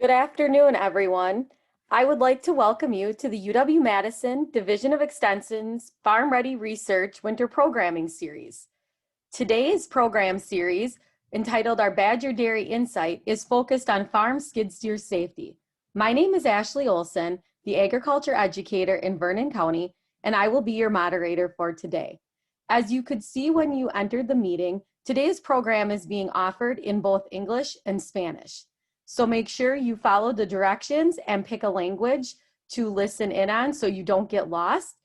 Good afternoon, everyone. I would like to welcome you to the UW-Madison Division of Extension's Farm Ready Research Winter Programming Series. Today's program series, entitled Our Badger Dairy Insight, is focused on farm skid steer safety. My name is Ashley Olsen, the agriculture educator in Vernon County, and I will be your moderator for today. As you could see when you entered the meeting, today's program is being offered in both English and Spanish. So make sure you follow the directions and pick a language to listen in on so you don't get lost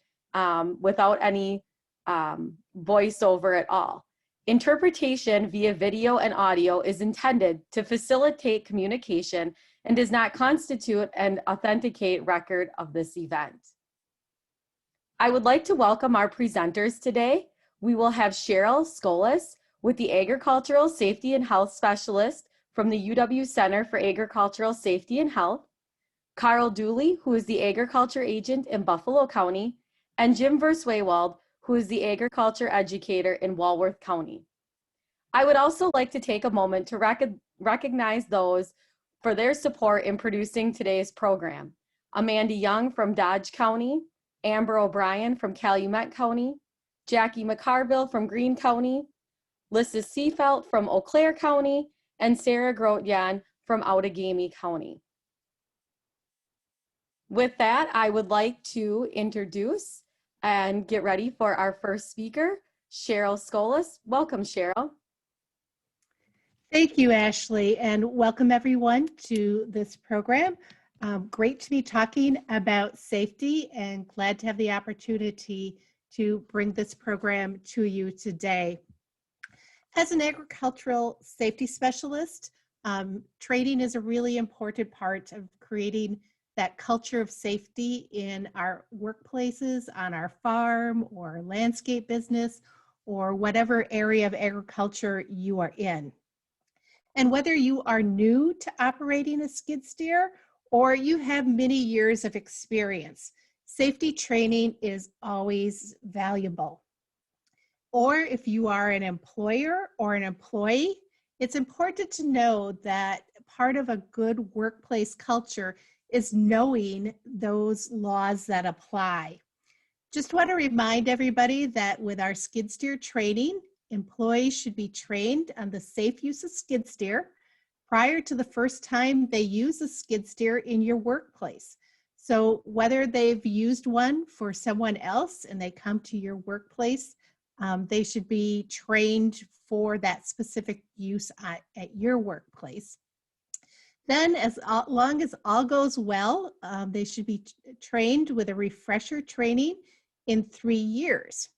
without any voiceover at all. Interpretation via video and audio is intended to facilitate communication and does not constitute an authenticate record of this event. I would like to welcome our presenters today. We will have Cheryl Skjolaas with the Agricultural Safety and Health Specialist from the UW Center for Agricultural Safety and Health, Carl Duley, who is the Agriculture Agent in Buffalo County, and Jim Versweyveld, who is the Agriculture Educator in Walworth County. I would also like to take a moment to recognize those for their support in producing today's program. Amanda Young from Dodge County, Amber O'Brien from Calumet County, Jackie McCarville from Greene County, Lissa Seafelt from Eau Claire County, and Sarah Grotjan from Outagamie County. With that, I would like to introduce and get ready for our first speaker, Cheryl Skjolaas. Welcome, Cheryl. Thank you, Ashley, and welcome everyone to this program. Great to be talking about safety and glad to have the opportunity to bring this program to you today. As an agricultural safety specialist, training is a really important part of creating that culture of safety in our workplaces, on our farm or landscape business, or whatever area of agriculture you are in. And whether you are new to operating a skid steer or you have many years of experience, safety training is always valuable. Or if you are an employer or an employee, it's important to know that part of a good workplace culture is knowing those laws that apply. Just want to remind everybody that with our skid steer training, employees should be trained on the safe use of skid steer prior to the first time they use a skid steer in your workplace. So whether they've used one for someone else and they come to your workplace, they should be trained for that specific use at your workplace. Then as long as all goes well, they should be trained with a refresher training in 3 years.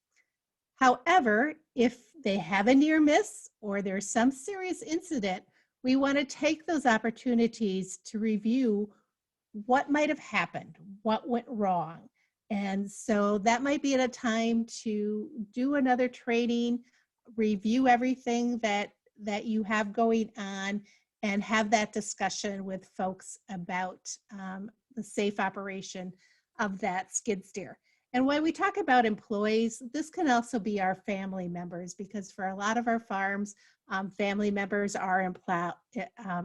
However, if they have a near miss or there's some serious incident, we want to take those opportunities to review what might have happened, what went wrong. And so that might be at a time to do another training, review everything that you have going on, and have that discussion with folks about the safe operation of that skid steer. And when we talk about employees, this can also be our family members, because for a lot of our farms, family members are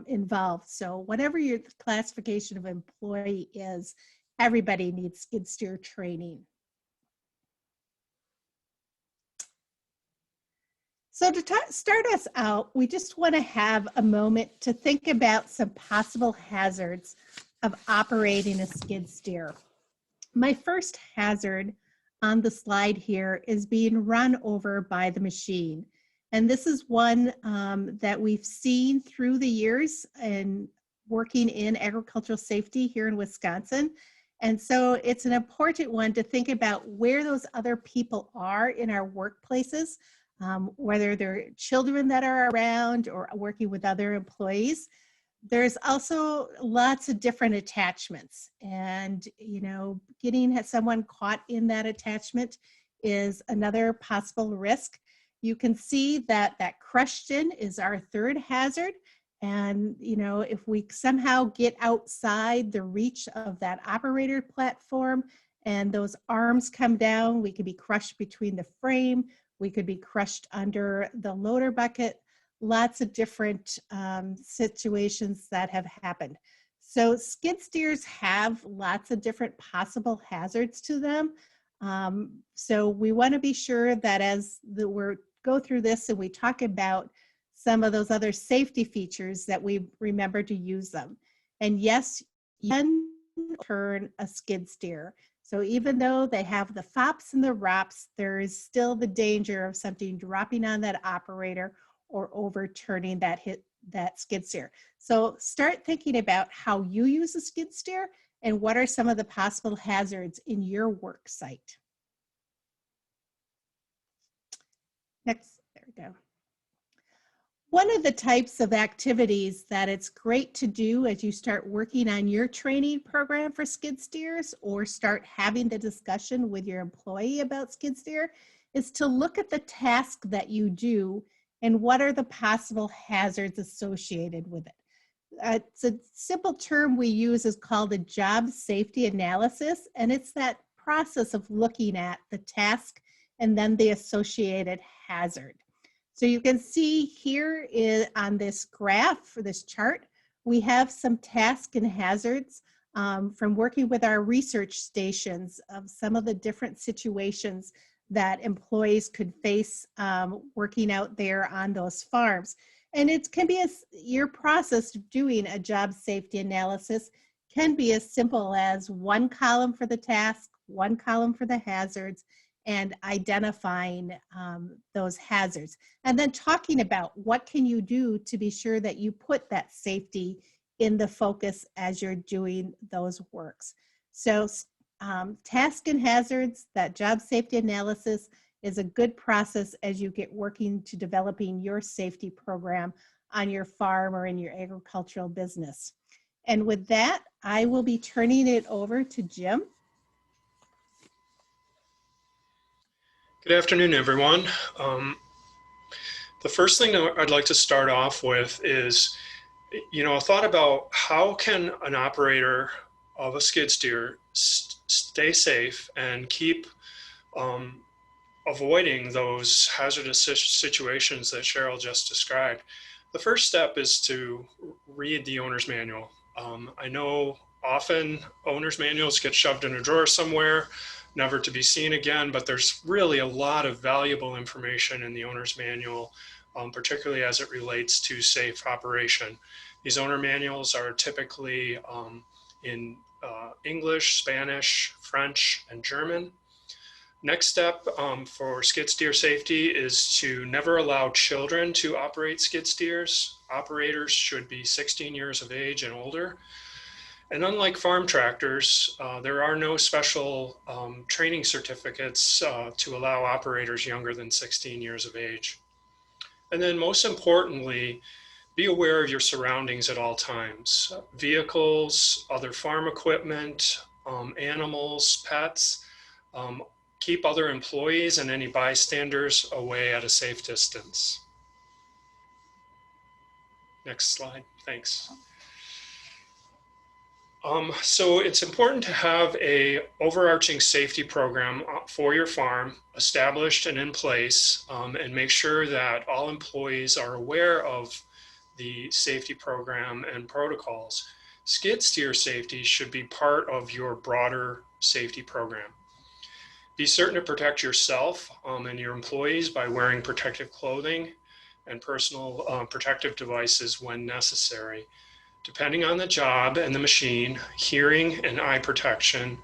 involved. So whatever your classification of employee is, everybody needs skid steer training. So to start us out, we just want to have a moment to think about some possible hazards of operating a skid steer. My first hazard on the slide here is being run over by the machine. And this is one that we've seen through the years in working in agricultural safety here in Wisconsin. And so it's an important one to think about where those other people are in our workplaces, whether they're children that are around or working with other employees. There's also lots of different attachments, and getting someone caught in that attachment is another possible risk. You can see that crushed in is our third hazard. And, if we somehow get outside the reach of that operator platform and those arms come down, we could be crushed between the frame, we could be crushed under the loader bucket, lots of different situations that have happened. So skid steers have lots of different possible hazards to them. So we want to be sure that as we go through this and we talk about some of those other safety features, that we remember to use them. And yes, you can turn a skid steer. So even though they have the FOPs and the ROPs, there is still the danger of something dropping on that operator or overturning that skid steer. So start thinking about how you use a skid steer and what are some of the possible hazards in your work site. Next, there we go. One of the types of activities that it's great to do as you start working on your training program for skid steers or start having the discussion with your employee about skid steer is to look at the task that you do and what are the possible hazards associated with it. It's a simple term we use is called a job safety analysis, and it's that process of looking at the task and then the associated hazard. So you can see here on this graph, for this chart, we have some tasks and hazards from working with our research stations of some of the different situations that employees could face working out there on those farms. And it can be your process of doing a job safety analysis can be as simple as one column for the task, one column for the hazards, and identifying those hazards. And then talking about what can you do to be sure that you put that safety in the focus as you're doing those works. So task and hazards, that job safety analysis is a good process as you get working to developing your safety program on your farm or in your agricultural business. And with that, I will be turning it over to Jim. Good afternoon, everyone. The first thing that I'd like to start off with is, a thought about how can an operator of a skid steer stay safe and keep avoiding those hazardous situations that Cheryl just described. The first step is to read the owner's manual. I know often owner's manuals get shoved in a drawer somewhere, never to be seen again, but there's really a lot of valuable information in the owner's manual, particularly as it relates to safe operation. These owner manuals are typically in English, Spanish, French, and German. Next step for skid steer safety is to never allow children to operate skid steers. Operators should be 16 years of age and older. And unlike farm tractors, there are no special training certificates to allow operators younger than 16 years of age. And then most importantly, be aware of your surroundings at all times. Vehicles, other farm equipment, animals, pets. Keep other employees and any bystanders away at a safe distance. Next slide, thanks. So it's important to have an overarching safety program for your farm established and in place, and make sure that all employees are aware of the safety program and protocols. Skid steer safety should be part of your broader safety program. Be certain to protect yourself and your employees by wearing protective clothing and personal protective devices when necessary. Depending on the job and the machine, hearing and eye protection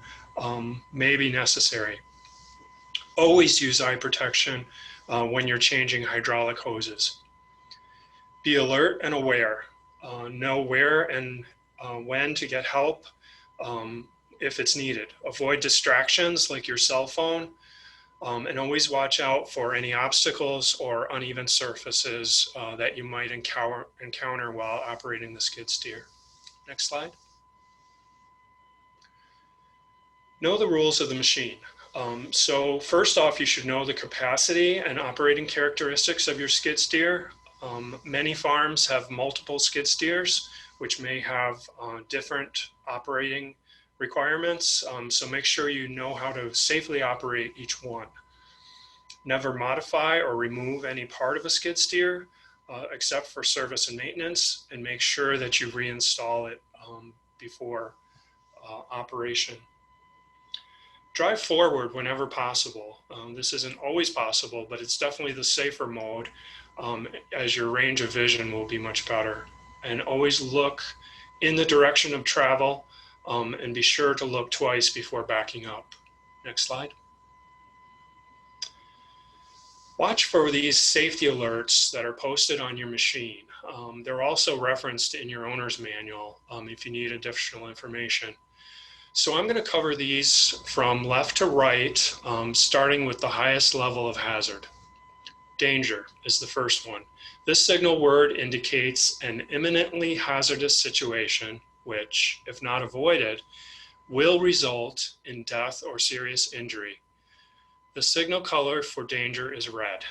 may be necessary. Always use eye protection when you're changing hydraulic hoses. Be alert and aware. Know where and when to get help if it's needed. Avoid distractions like your cell phone, and always watch out for any obstacles or uneven surfaces that you might encounter while operating the skid steer. Next slide. Know the rules of the machine. So first off, you should know the capacity and operating characteristics of your skid steer. Many farms have multiple skid steers, which may have different operating requirements. So make sure you know how to safely operate each one. Never modify or remove any part of a skid steer except for service and maintenance, and make sure that you reinstall it before operation. Drive forward whenever possible. This isn't always possible, but it's definitely the safer mode, as your range of vision will be much better. And always look in the direction of travel, and be sure to look twice before backing up. Next slide. Watch for these safety alerts that are posted on your machine. They're also referenced in your owner's manual if you need additional information. So I'm going to cover these from left to right, starting with the highest level of hazard. Danger is the first one. This signal word indicates an imminently hazardous situation, which, if not avoided, will result in death or serious injury. The signal color for danger is red.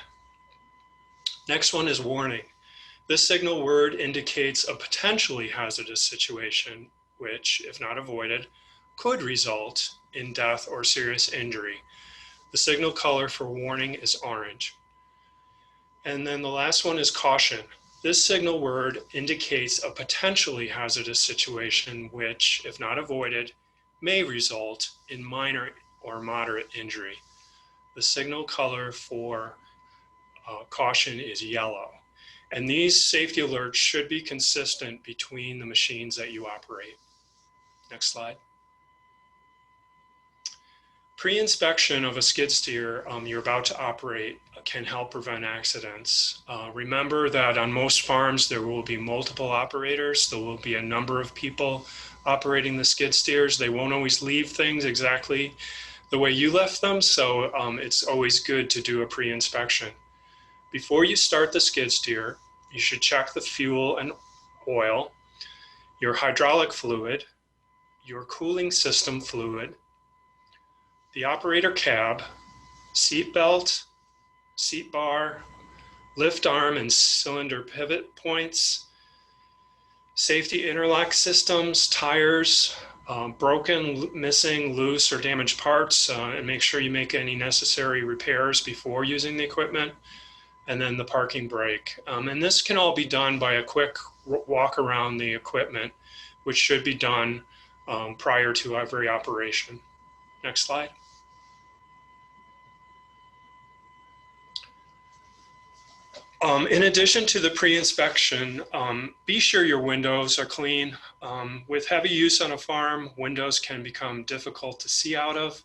Next one is warning. This signal word indicates a potentially hazardous situation, which, if not avoided, could result in death or serious injury. The signal color for warning is orange. And then the last one is caution. This signal word indicates a potentially hazardous situation, which, if not avoided, may result in minor or moderate injury. The signal color for caution is yellow. And these safety alerts should be consistent between the machines that you operate. Next slide. Pre-inspection of a skid steer you're about to operate can help prevent accidents. Remember that on most farms there will be multiple operators. There will be a number of people operating the skid steers. They won't always leave things exactly the way you left them, so it's always good to do a pre-inspection. Before you start the skid steer, you should check the fuel and oil, your hydraulic fluid, your cooling system fluid, the operator cab, seat belt, seat bar, lift arm and cylinder pivot points, safety interlock systems, tires, broken, missing, loose, or damaged parts, and make sure you make any necessary repairs before using the equipment, and then the parking brake. And this can all be done by a quick walk around the equipment, which should be done prior to every operation. Next slide. In addition to the pre-inspection, be sure your windows are clean. With heavy use on a farm, windows can become difficult to see out of.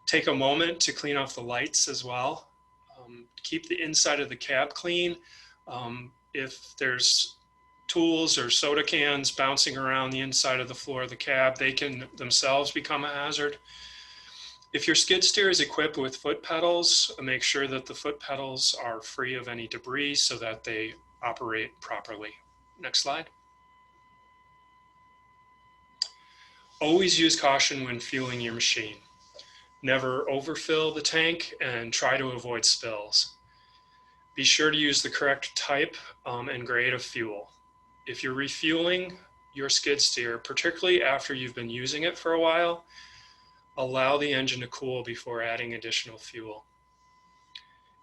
Take a moment to clean off the lights as well. Keep the inside of the cab clean. If there's tools or soda cans bouncing around the inside of the floor of the cab, they can themselves become a hazard. If your skid steer is equipped with foot pedals, make sure that the foot pedals are free of any debris so that they operate properly. Next slide. Always use caution when fueling your machine. Never overfill the tank and try to avoid spills. Be sure to use the correct type and grade of fuel. If you're refueling your skid steer, particularly after you've been using it for a while, allow the engine to cool before adding additional fuel.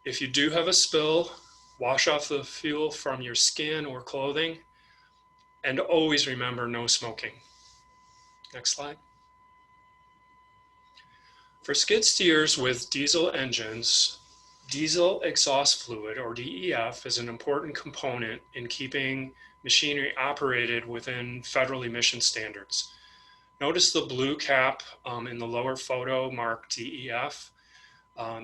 If you do have a spill, wash off the fuel from your skin or clothing, and always remember no smoking. Next slide. For skid steers with diesel engines, diesel exhaust fluid, or DEF, is an important component in keeping machinery operated within federal emission standards. Notice the blue cap in the lower photo marked DEF.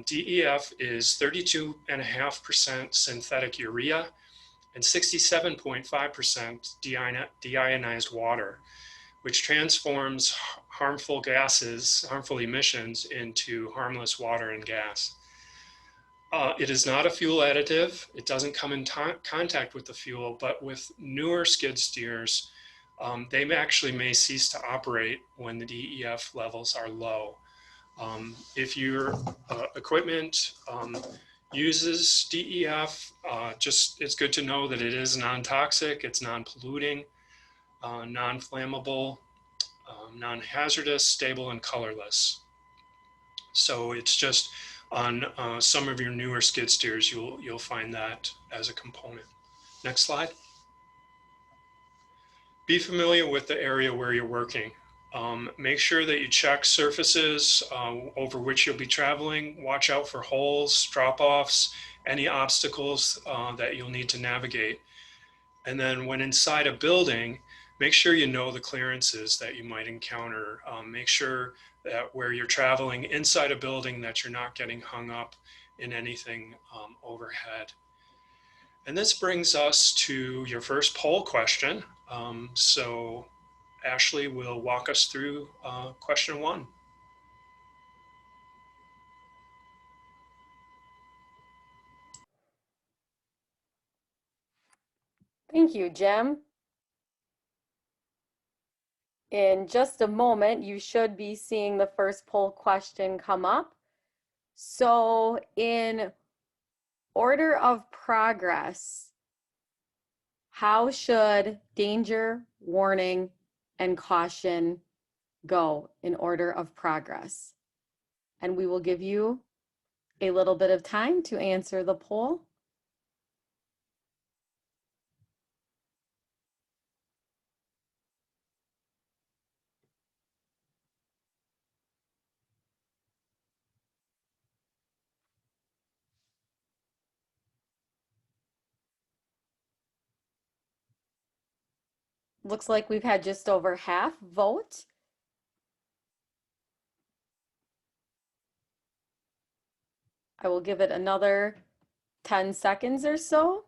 DEF is 32.5% synthetic urea and 67.5% deionized water, which transforms harmful gases, harmful emissions into harmless water and gas. It is not a fuel additive. It doesn't come in contact with the fuel, but with newer skid steers, they may cease to operate when the DEF levels are low. If your equipment uses DEF, it's good to know that it is non-toxic, it's non-polluting, non-flammable, non-hazardous, stable, and colorless. So it's just on some of your newer skid steers, you'll find that as a component. Next slide. Be familiar with the area where you're working. Make sure that you check surfaces over which you'll be traveling. Watch out for holes, drop-offs, any obstacles that you'll need to navigate. And then when inside a building, make sure you know the clearances that you might encounter. Make sure that where you're traveling inside a building that you're not getting hung up in anything overhead. And this brings us to your first poll question. So Ashley will walk us through question 1. Thank you, Jim. In just a moment, you should be seeing the first poll question come up. So in order of progress, how should danger, warning, and caution go in order of progress? And we will give you a little bit of time to answer the poll. Looks like we've had just over half vote. I will give it another 10 seconds or so.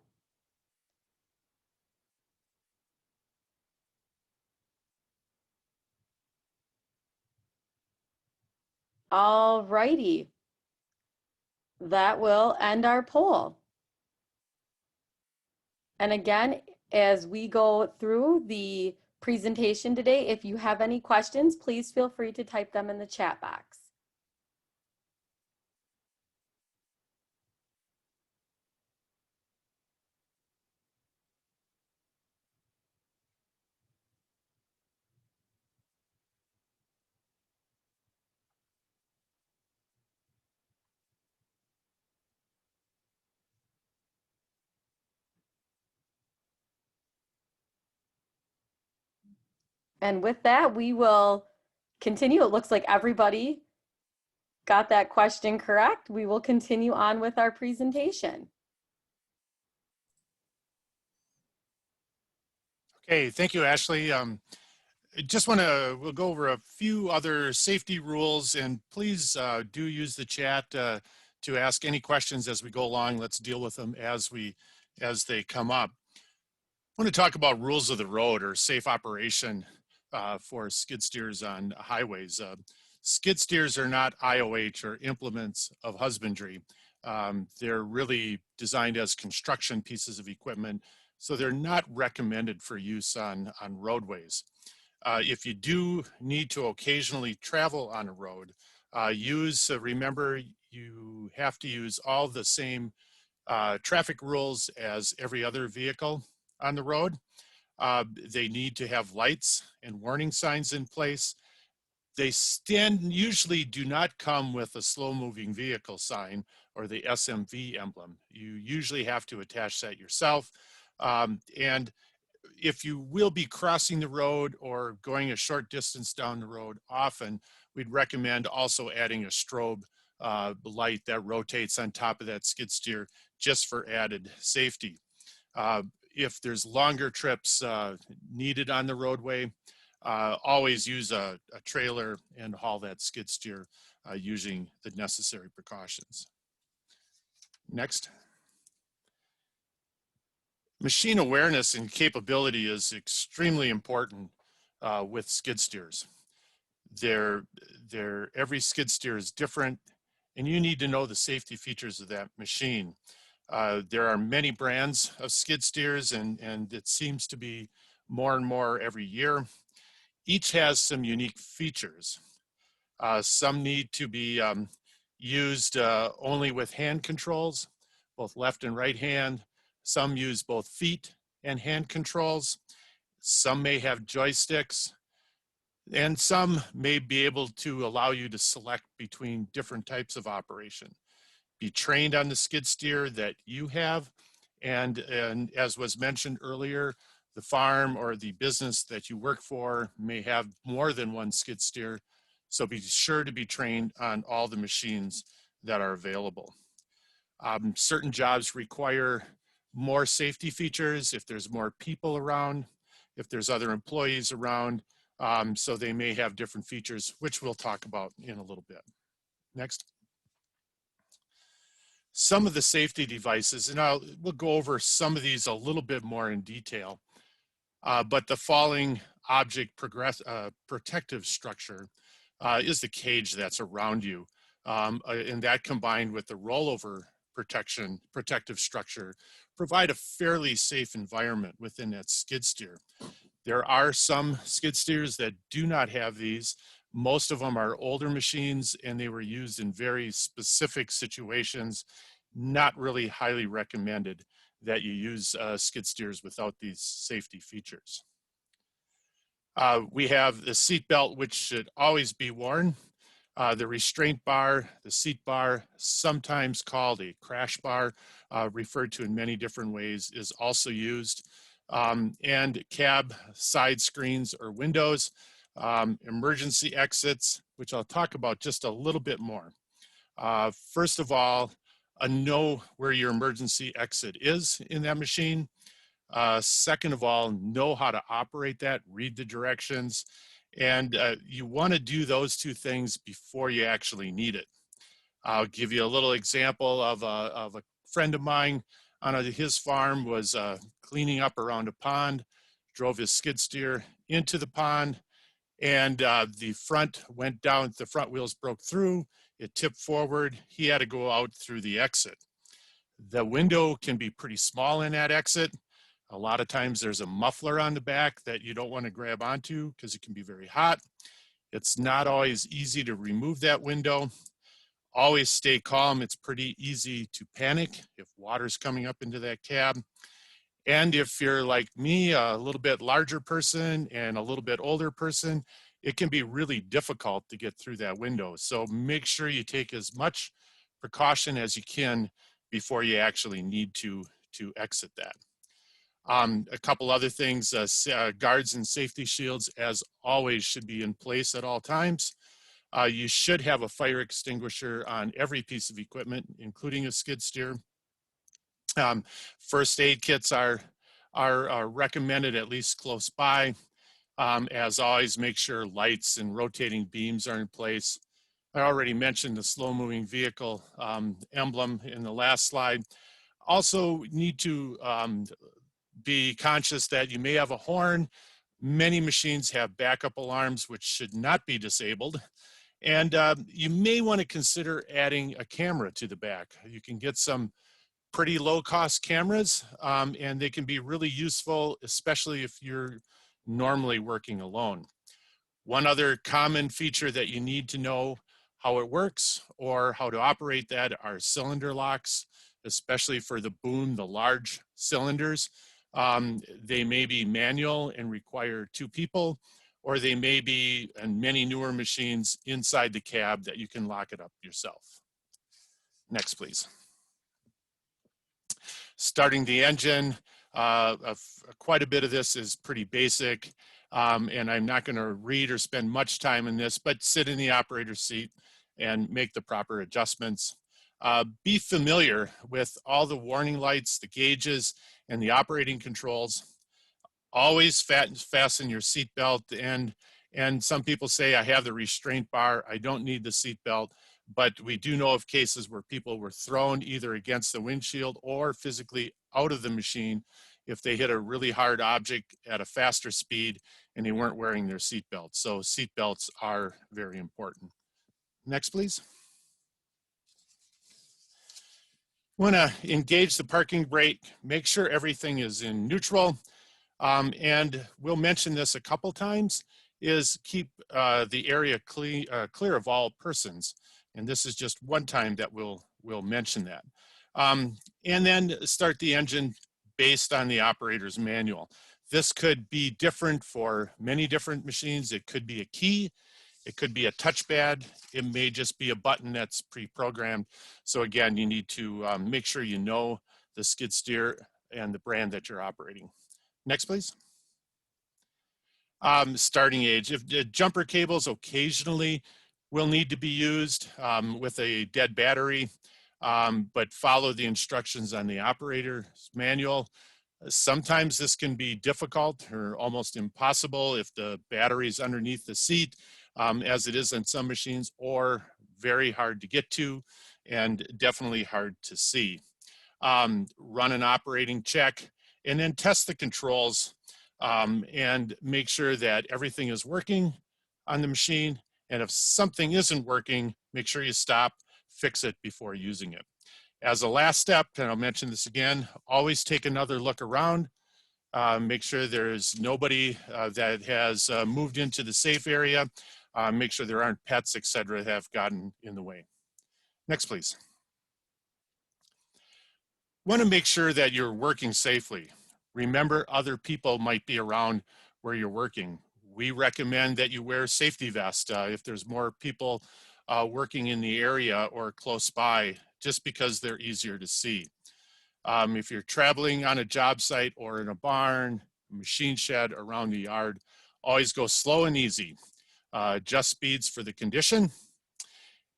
All righty. That will end our poll. And again, as we go through the presentation today, if you have any questions, please feel free to type them in the chat box. And with that, we will continue. It looks like everybody got that question correct. We will continue on with our presentation. Okay, thank you, Ashley. We'll go over a few other safety rules, and please do use the chat to ask any questions as we go along. Let's deal with them as they come up. I want to talk about rules of the road or safe operation for skid steers on highways. Skid steers are not IOH or implements of husbandry. They're really designed as construction pieces of equipment, so they're not recommended for use on roadways. If you do need to occasionally travel on a road, remember you have to use all the same traffic rules as every other vehicle on the road. They need to have lights and warning signs in place. They usually do not come with a slow moving vehicle sign or the SMV emblem. You usually have to attach that yourself. And if you will be crossing the road or going a short distance down the road often, we'd recommend also adding a strobe light that rotates on top of that skid steer just for added safety. If there's longer trips needed on the roadway, always use a trailer and haul that skid steer using the necessary precautions. Next. Machine awareness and capability is extremely important with skid steers. Every skid steer is different, and you need to know the safety features of that machine. There are many brands of skid steers, and it seems to be more and more every year. Each has some unique features. Some need to be used only with hand controls, both left and right hand. Some use both feet and hand controls. Some may have joysticks, and some may be able to allow you to select between different types of operation. Be trained on the skid steer that you have, and as was mentioned earlier, The farm or the business that you work for may have more than one skid steer, so be sure to be trained on all the machines that are available. Certain jobs require more safety features if there's more people around, if there's other employees around, so they may have different features, which we'll talk about in a little bit. Next. Some of the safety devices, and we'll go over some of these a little bit more in detail, but the falling object protective structure is the cage that's around you. And that combined with the rollover protective structure provide a fairly safe environment within that skid steer. There are some skid steers that do not have these. Most of them are older machines and they were used in very specific situations, not really highly recommended that you use skid steers without these safety features. We have the seat belt, which should always be worn. The restraint bar, the seat bar, sometimes called a crash bar, referred to in many different ways, is also used. And cab side screens or windows, emergency exits, which I'll talk about just a little bit more. First of all, know where your emergency exit is in that machine. Second of all, know how to operate that, read the directions, and you want to do those two things before you actually need it. I'll give you a little example of a friend of mine on his farm was cleaning up around a pond, drove his skid steer into the pond, and the front went down, the front wheels broke through, it tipped forward, he had to go out through the exit. The window can be pretty small in that exit. A lot of times there's a muffler on the back that you don't want to grab onto because it can be very hot. It's not always easy to remove that window. Always stay calm. It's pretty easy to panic if water's coming up into that cab. And if you're like me, a little bit larger person and a little bit older person, it can be really difficult to get through that window. So make sure you take as much precaution as you can before you actually need to exit that. A couple other things, guards and safety shields, as always, should be in place at all times. You should have a fire extinguisher on every piece of equipment, including a skid steer. First aid kits are recommended at least close by. As always, make sure lights and rotating beams are in place. I already mentioned the slow moving vehicle emblem in the last slide. Also need to be conscious that you may have a horn. Many machines have backup alarms, which should not be disabled. And you may want to consider adding a camera to the back. You can get some pretty low cost cameras and they can be really useful, especially if you're normally working alone. One other common feature that you need to know how it works or how to operate that are cylinder locks, especially for the boom, the large cylinders. They may be manual and require 2 people, or they may be, in many newer machines, inside the cab that you can lock it up yourself. Next, please. Starting the engine, quite a bit of this is pretty basic, and I'm not going to read or spend much time in this, but sit in the operator's seat and make the proper adjustments. Be familiar with all the warning lights, the gauges, and the operating controls. Always fasten your seat belt, and some people say, I have the restraint bar, I don't need the seat belt, but we do know of cases where people were thrown either against the windshield or physically out of the machine if they hit a really hard object at a faster speed and they weren't wearing their seat belts. So seat belts are very important. Next, please. Want to engage the parking brake, make sure everything is in neutral. And we'll mention this a couple times, is keep the area clear of all persons. And this is just one time that we'll mention that. And then start the engine based on the operator's manual. This could be different for many different machines. It could be a key, it could be a touchpad, it may just be a button that's pre-programmed. So again, you need to make sure you know the skid steer and the brand that you're operating. Next, please. Starting age. If jumper cables occasionally will need to be used with a dead battery, but follow the instructions on the operator's manual. Sometimes this can be difficult or almost impossible if the battery is underneath the seat, as it is on some machines, or very hard to get to and definitely hard to see. Run an operating check and then test the controls and make sure that everything is working on the machine. And if something isn't working, make sure you stop, fix it before using it. As a last step, and I'll mention this again, always take another look around. Make sure there's nobody that has moved into the safe area. Make sure there aren't pets, etc., that have gotten in the way. Next, please. Want to make sure that you're working safely. Remember, other people might be around where you're working. We recommend that you wear safety vest if there's more people working in the area or close by, just because they're easier to see. If you're traveling on a job site or in a barn, machine shed, around the yard, always go slow and easy. Adjust speeds for the condition.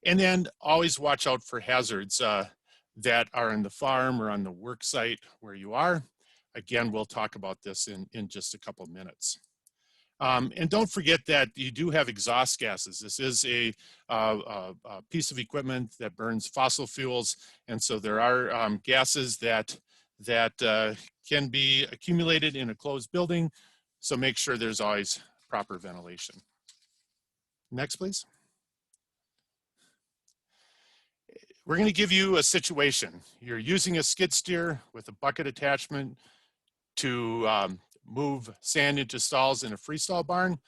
And then always watch out for hazards that are in the farm or on the work site where you are. Again, we'll talk about this in just a couple minutes. And don't forget that you do have exhaust gases. This is a piece of equipment that burns fossil fuels. And so there are gases that can be accumulated in a closed building. So make sure there's always proper ventilation. Next, please. We're going to give you a situation. You're using a skid steer with a bucket attachment to move sand into stalls in a freestall barn.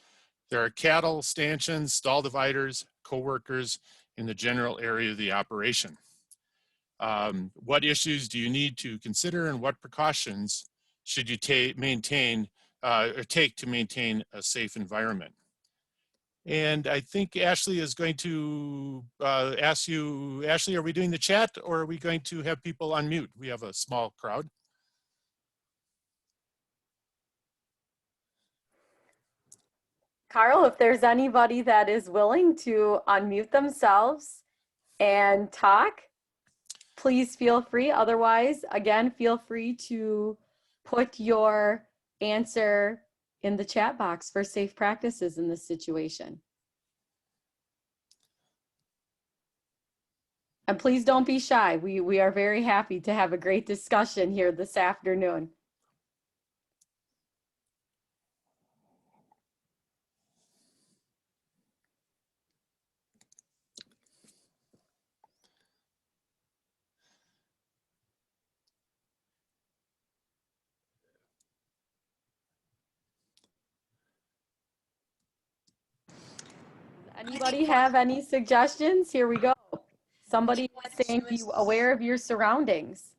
There are cattle, stanchions, stall dividers, co-workers in the general area of the operation. What issues do you need to consider, and what precautions should you take to maintain a safe environment? And I think Ashley is going to ask you, Ashley, are we doing the chat, or are we going to have people unmute? We have a small crowd. Carl, if there's anybody that is willing to unmute themselves and talk, please feel free. Otherwise, again, feel free to put your answer in the chat box for safe practices in this situation. And please don't be shy. We are very happy to have a great discussion here this afternoon. Anybody have any suggestions? Here we go. Somebody is saying, be aware of your surroundings.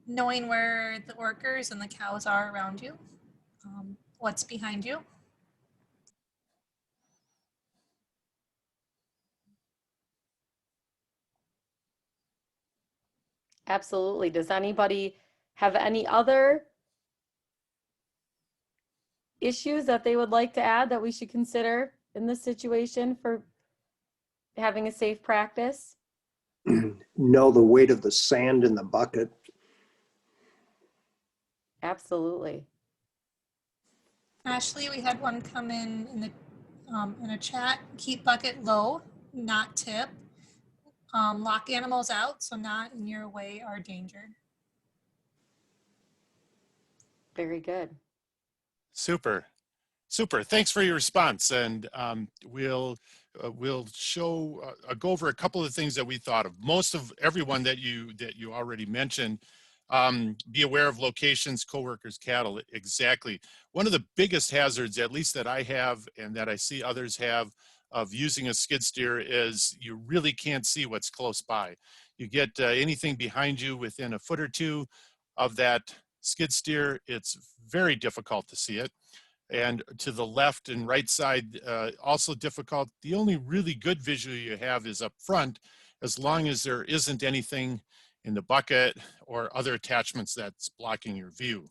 Knowing where the workers and the cows are around you, what's behind you. Absolutely. Does anybody have any other issues that they would like to add that we should consider in this situation for having a safe practice? Know the weight of the sand in the bucket. Absolutely. Ashley, we had one come in a chat. Keep bucket low, not tip. Lock animals out, so not in your way or danger. Very good. Super. Thanks for your response. And we'll go over a couple of things that we thought of. Most of everyone that you already mentioned. Be aware of locations, coworkers, cattle. Exactly. One of the biggest hazards, at least that I have and that I see others have, of using a skid steer is you really can't see what's close by. You get anything behind you within a foot or two of that skid steer, it's very difficult to see it. And to the left and right side, also difficult. The only really good visual you have is up front, as long as there isn't anything in the bucket or other attachments that's blocking your view.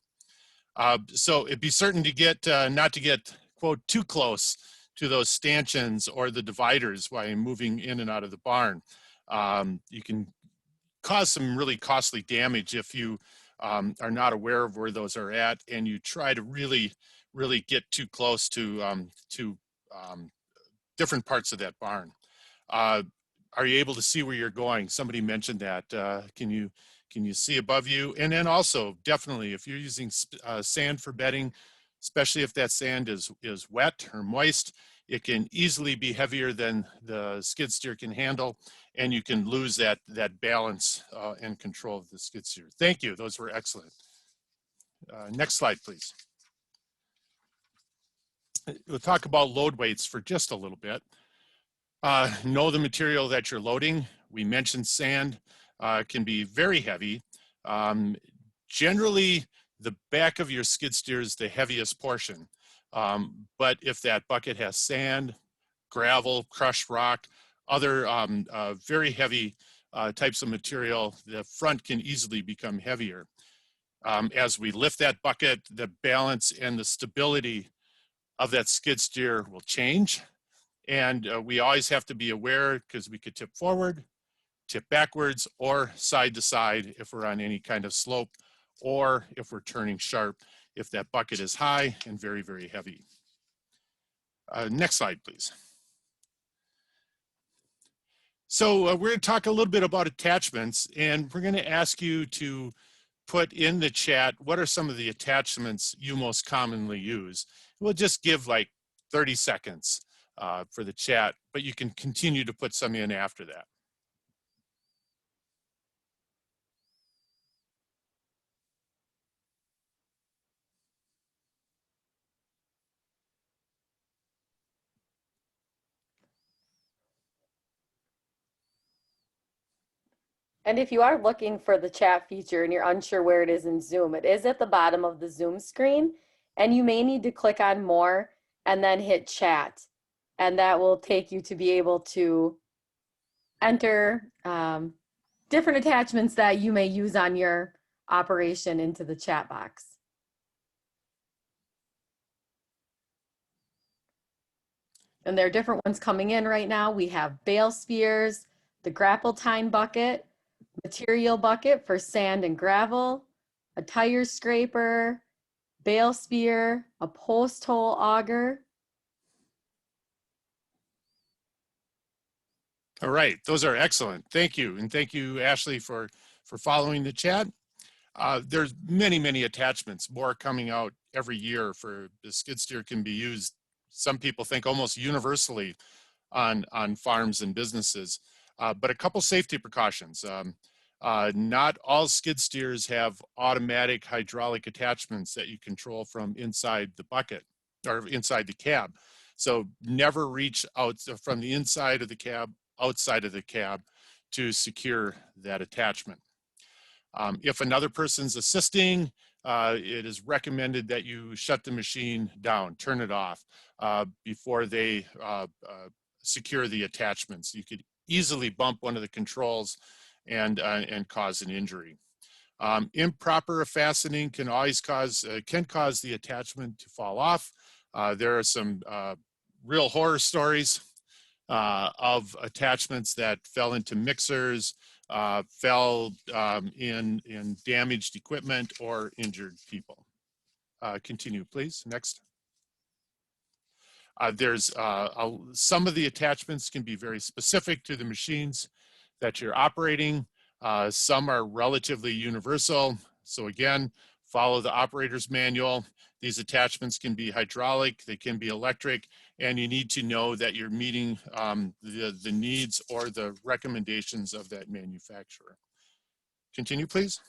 So it'd be certain to get, not to get, quote, too close to those stanchions or the dividers while you're moving in and out of the barn. You can cause some really costly damage if you are not aware of where those are at and you try to really get too close to different parts of that barn. Are you able to see where you're going? Somebody mentioned that. Can you see above you? And then also, definitely, if you're using sand for bedding, especially if that sand is wet or moist, it can easily be heavier than the skid steer can handle, and you can lose that balance and control of the skid steer. Thank you. Those were excellent. Next slide, please. We'll talk about load weights for just a little bit. Know the material that you're loading. We mentioned sand can be very heavy. Generally, the back of your skid steer is the heaviest portion. But if that bucket has sand, gravel, crushed rock, other very heavy types of material, the front can easily become heavier. As we lift that bucket, the balance and the stability of that skid steer will change. And we always have to be aware because we could tip forward, tip backwards, or side to side if we're on any kind of slope, or if we're turning sharp, if that bucket is high and very, very heavy. Next slide, please. So we're going to talk a little bit about attachments, and we're going to ask you to put in the chat what are some of the attachments you most commonly use. We'll just give like 30 seconds for the chat, but you can continue to put some in after that. And if you are looking for the chat feature and you're unsure where it is in Zoom, it is at the bottom of the Zoom screen, and you may need to click on more and then hit chat. And that will take you to be able to enter different attachments that you may use on your operation into the chat box. And there are different ones coming in right now. We have bale spears, the grapple tine bucket, material bucket for sand and gravel, a tire scraper, bale spear, a post hole auger. All right, those are excellent. Thank you. And thank you, Ashley, for following the chat. There's many attachments, more coming out every year for the skid steer can be used. Some people think almost universally on farms and businesses, but a couple safety precautions. Not all skid steers have automatic hydraulic attachments that you control from inside the bucket or inside the cab. So never reach out from the inside of the cab, outside of the cab to secure that attachment. If another person's assisting, it is recommended that you shut the machine down, turn it off before they secure the attachments. You could easily bump one of the controls and cause an injury. Improper fastening can always cause the attachment to fall off. There are some real horror stories of attachments that fell into mixers, fell in damaged equipment or injured people. Continue, please. Next. There's some of the attachments can be very specific to the machines that you're operating. Some are relatively universal. So again, follow the operator's manual. These attachments can be hydraulic, they can be electric, and you need to know that you're meeting the needs or the recommendations of that manufacturer. Continue, please.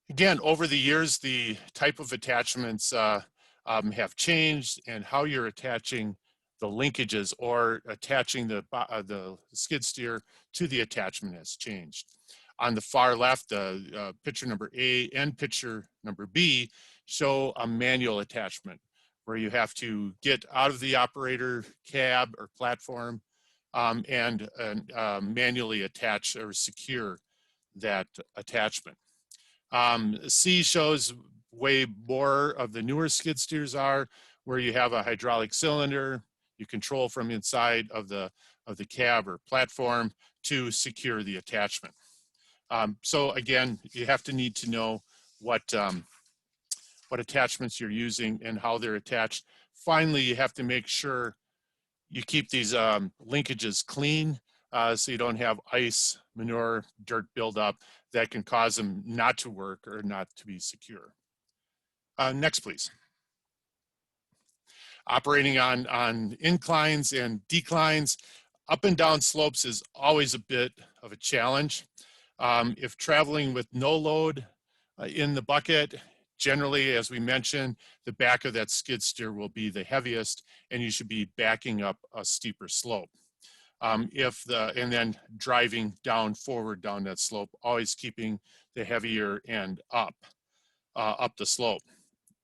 Again, over the years, the type of attachments have changed, and how you're attaching the linkages or attaching the skid steer to the attachment has changed. On the far left, picture number A and picture number B show a manual attachment where you have to get out of the operator cab or platform and manually attach or secure that attachment. C shows way more of the newer skid steers are, where you have a hydraulic cylinder, you control from inside of the cab or platform to secure the attachment. So again, you have to need to know what attachments you're using and how they're attached. Finally, you have to make sure you keep these linkages clean, so you don't have ice, manure, dirt buildup that can cause them not to work or not to be secure. Next, please. Operating on inclines and declines, up and down slopes is always a bit of a challenge. If traveling with no load in the bucket, generally, as we mentioned, the back of that skid steer will be the heaviest, and you should be backing up a steeper slope. And then driving forward down that slope, always keeping the heavier end up the slope.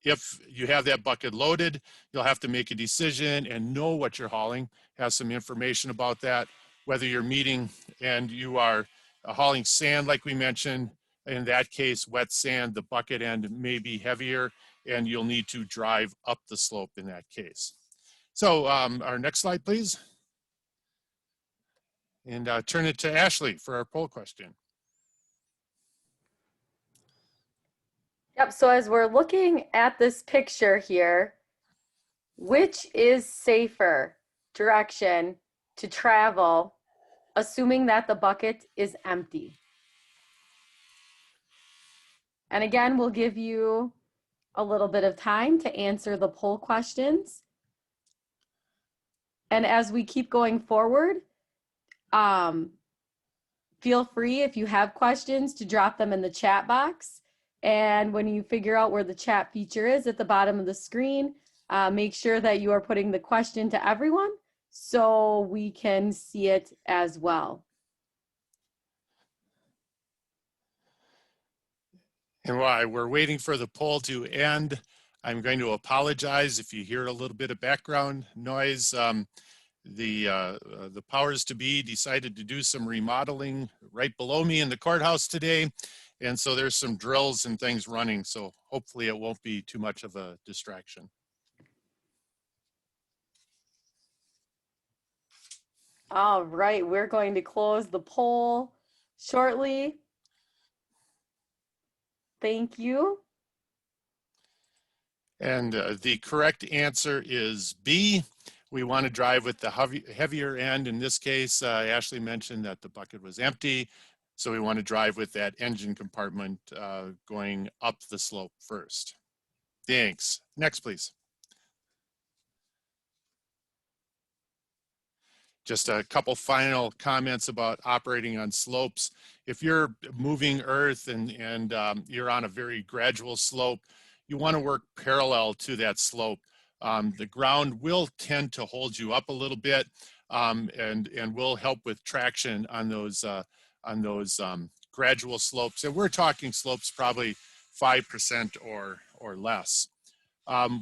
If you have that bucket loaded, you'll have to make a decision and know what you're hauling, have some information about that, whether you're meeting and you are hauling sand like we mentioned. In that case, wet sand, the bucket end may be heavier and you'll need to drive up the slope in that case. So our next slide, please. And turn it to Ashley for our poll question. Yep, so as we're looking at this picture here, which is safer direction to travel, assuming that the bucket is empty? And again, we'll give you a little bit of time to answer the poll questions. And as we keep going forward, feel free, if you have questions, to drop them in the chat box. And when you figure out where the chat feature is at the bottom of the screen, make sure that you are putting the question to everyone so we can see it as well. And while we're waiting for the poll to end, I'm going to apologize if you hear a little bit of background noise. The powers to be decided to do some remodeling right below me in the courthouse today. And so there's some drills and things running. So hopefully it won't be too much of a distraction. All right, we're going to close the poll shortly. Thank you. And the correct answer is B. We want to drive with the heavier end. In this case, Ashley mentioned that the bucket was empty. So we want to drive with that engine compartment going up the slope first. Thanks. Next, please. Just a couple final comments about operating on slopes. If you're moving earth and you're on a very gradual slope, you want to work parallel to that slope. The ground will tend to hold you up a little bit and will help with traction on those gradual slopes. And we're talking slopes probably 5% or less.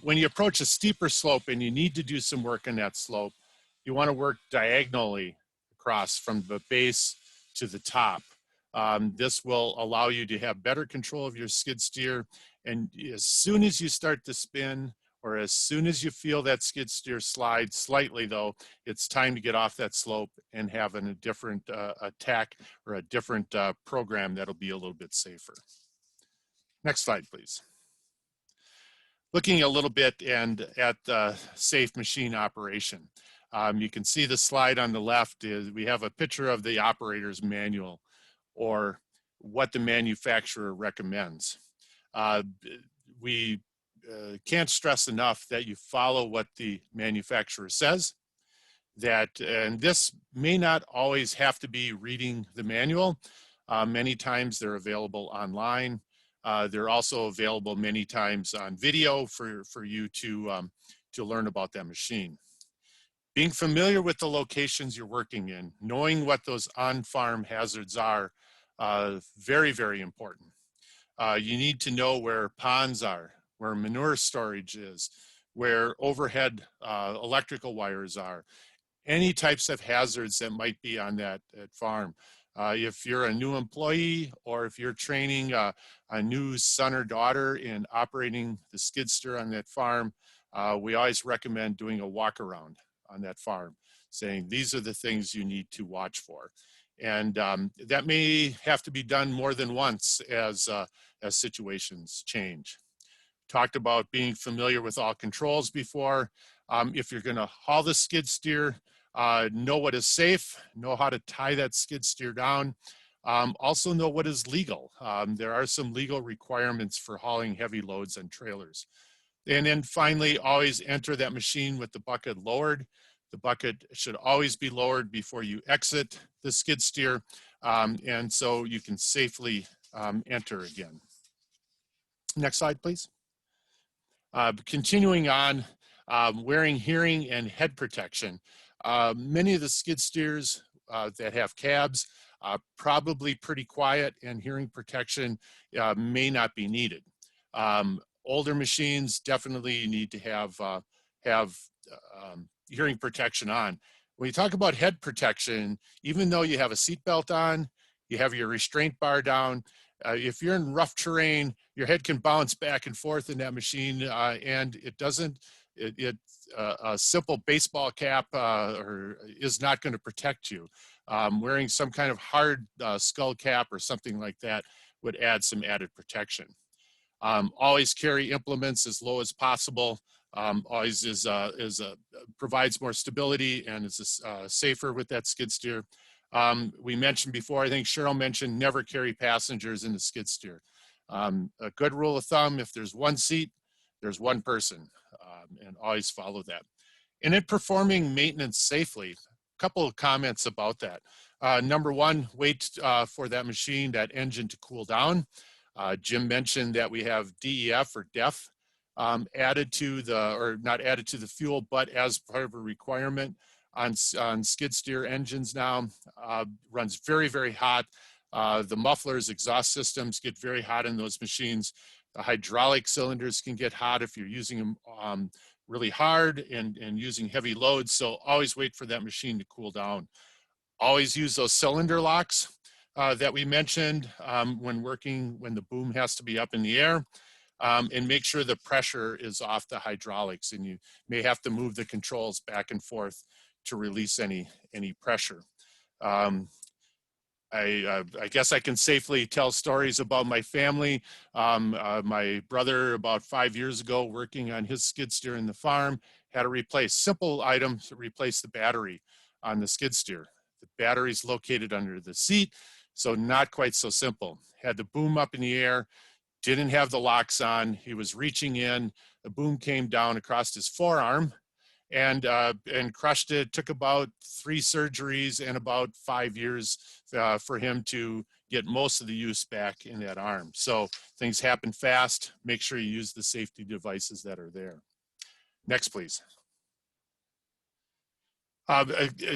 When you approach a steeper slope and you need to do some work on that slope, you want to work diagonally across from the base to the top. This will allow you to have better control of your skid steer. And as soon as you start to spin, or as soon as you feel that skid steer slide slightly though, it's time to get off that slope and have a different attack or a different program that'll be a little bit safer. Next slide, please. Looking a little bit at safe machine operation. You can see the slide on the left is we have a picture of the operator's manual or what the manufacturer recommends. We can't stress enough that you follow what the manufacturer says. And this may not always have to be reading the manual. Many times they're available online. They're also available many times on video for you to learn about that machine. Being familiar with the locations you're working in, knowing what those on-farm hazards are, very, very important. You need to know where ponds are, where manure storage is, where overhead electrical wires are, any types of hazards that might be on that farm. If you're a new employee or if you're training a new son or daughter in operating the skid steer on that farm, we always recommend doing a walk around on that farm, saying these are the things you need to watch for. And that may have to be done more than once as situations change. Talked about being familiar with all controls before. If you're gonna haul the skid steer, know what is safe, know how to tie that skid steer down. Also know what is legal. There are some legal requirements for hauling heavy loads on trailers. And then finally, always enter that machine with the bucket lowered. The bucket should always be lowered before you exit the skid steer, and so you can safely enter again. Next slide, please. Continuing on, wearing hearing and head protection. Many of the skid steers that have cabs probably pretty quiet, and hearing protection may not be needed. Older machines definitely need to have hearing protection on. When you talk about head protection, even though you have a seatbelt on, you have your restraint bar down, if you're in rough terrain, your head can bounce back and forth in that machine, and it doesn't, a simple baseball cap is not going to protect you. Wearing some kind of hard skull cap or something like that would add some added protection. Always carry implements as low as possible. Always provides more stability and is safer with that skid steer. We mentioned before, I think Cheryl mentioned, never carry passengers in the skid steer. A good rule of thumb, if there's one seat, there's one person, and always follow that. And in performing maintenance safely, a couple of comments about that. Number one, wait for that machine, that engine to cool down. Jim mentioned that we have DEF or DEF added to the, or not added to the fuel, but as part of a requirement on skid steer engines now. Runs very, very hot. The mufflers, exhaust systems get very hot in those machines. The hydraulic cylinders can get hot if you're using them really hard and using heavy loads. So always wait for that machine to cool down. Always use those cylinder locks that we mentioned when working, when the boom has to be up in the air. And make sure the pressure is off the hydraulics, and you may have to move the controls back and forth to release any pressure. I guess I can safely tell stories about my family. My brother, about 5 years ago, working on his skid steer in the farm, had to replace simple items to replace the battery on the skid steer. The battery's located under the seat, so not quite so simple. Had the boom up in the air, didn't have the locks on. He was reaching in, the boom came down across his forearm and crushed it. Took about 3 surgeries and about 5 years for him to get most of the use back in that arm. So things happen fast. Make sure you use the safety devices that are there. Next, please.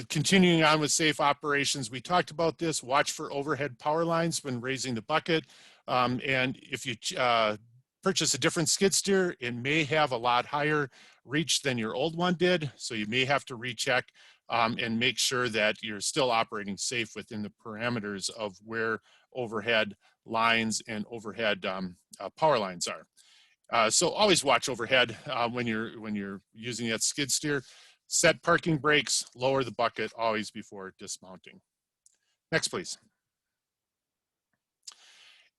Continuing on with safe operations, we talked about this. Watch for overhead power lines when raising the bucket. And if you purchase a different skid steer, it may have a lot higher reach than your old one did. So you may have to recheck and make sure that you're still operating safe within the parameters of where overhead lines and overhead power lines are. So always watch overhead when you're using that skid steer. Set parking brakes, lower the bucket always before dismounting. Next, please.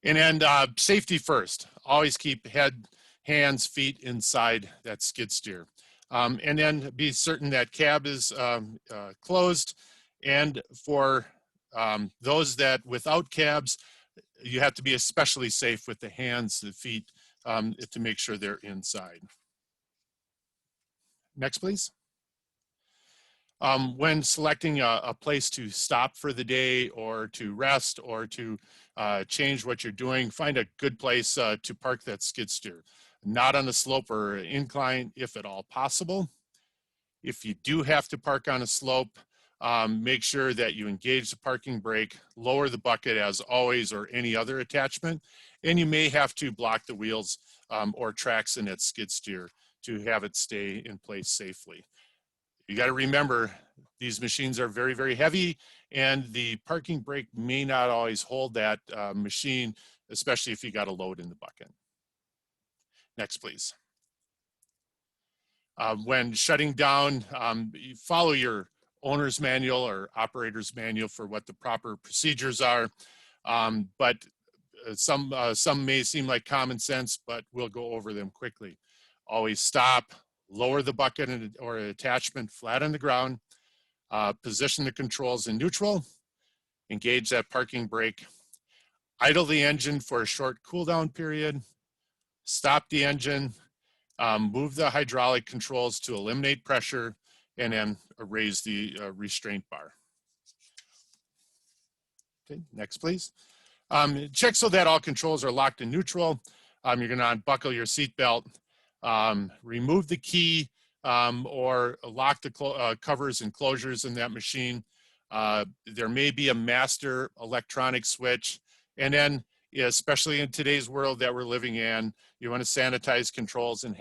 And then safety first. Always keep head, hands, feet inside that skid steer. And then be certain that cab is closed. And for those that without cabs, you have to be especially safe with the hands, the feet, to make sure they're inside. Next, please. When selecting a place to stop for the day or to rest or to change what you're doing, find a good place to park that skid steer. Not on a slope or incline if at all possible. If you do have to park on a slope, make sure that you engage the parking brake, lower the bucket as always or any other attachment, and you may have to block the wheels or tracks in that skid steer to have it stay in place safely. You got to remember, These machines are very, very heavy, and the parking brake may not always hold that machine, especially if you got a load in the bucket. Next, please. When shutting down, you follow your owner's manual or operator's manual for what the proper procedures are. But some may seem like common sense, but we'll go over them quickly. Always stop, lower the bucket or attachment flat on the ground, position the controls in neutral, engage that parking brake, idle the engine for a short cool down period, stop the engine, move the hydraulic controls to eliminate pressure, and then raise the restraint bar. Okay, next please. Check so that all controls are locked in neutral. You're going to unbuckle your seatbelt, remove the key or lock the covers and closures in that machine. There may be a master electronic switch, and then especially in today's world that we're living in, you want to sanitize controls and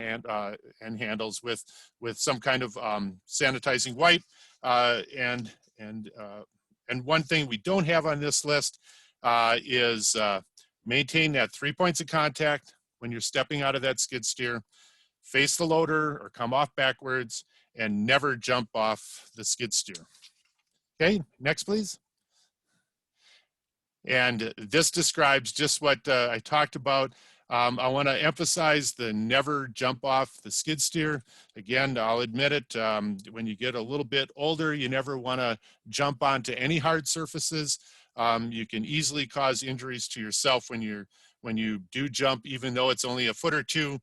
handles with some kind of sanitizing wipe. And one thing we don't have on this list is maintain that 3 points of contact when you're stepping out of that skid steer, face the loader or come off backwards, and never jump off the skid steer. Okay, next please. And this describes just what I talked about. I want to emphasize the never jump off the skid steer. Again, I'll admit it, when you get a little bit older, you never want to jump onto any hard surfaces. You can easily cause injuries to yourself when you do jump, even though it's only a foot or two.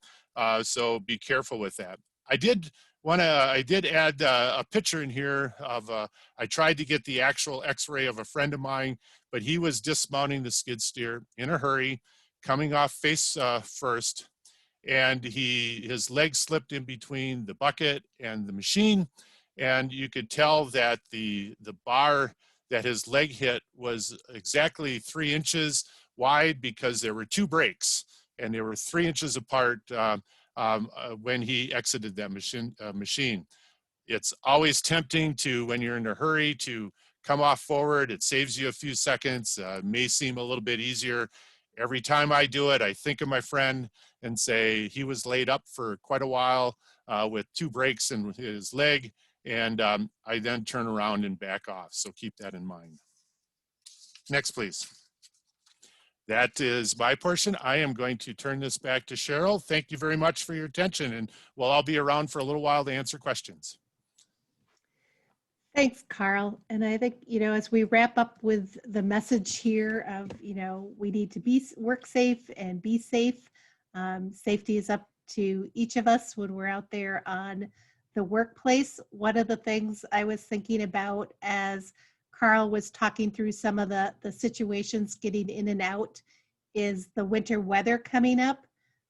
So be careful with that. I did add a picture in here of, I tried to get the actual x-ray of a friend of mine, but he was dismounting the skid steer in a hurry, coming off face first, and his leg slipped in between the bucket and the machine, and you could tell that the bar that his leg hit was exactly 3 inches wide because there were 2 brakes, and they were 3 inches apart when he exited that machine. It's always tempting to, when you're in a hurry, to come off forward. It saves you a few seconds, may seem a little bit easier. Every time I do it, I think of my friend and say he was laid up for quite a while with 2 breaks in his leg, and I then turn around and back off. So keep that in mind. Next, please. That is my portion. I am going to turn this back to Cheryl. Thank you very much for your attention, and we'll all be around for a little while to answer questions. Thanks, Carl. And I think, as we wrap up with the message here of, we need to work safe and be safe. Safety is up to each of us when we're out there on the workplace. One of the things I was thinking about as Carl was talking through some of the situations getting in and out is the winter weather coming up,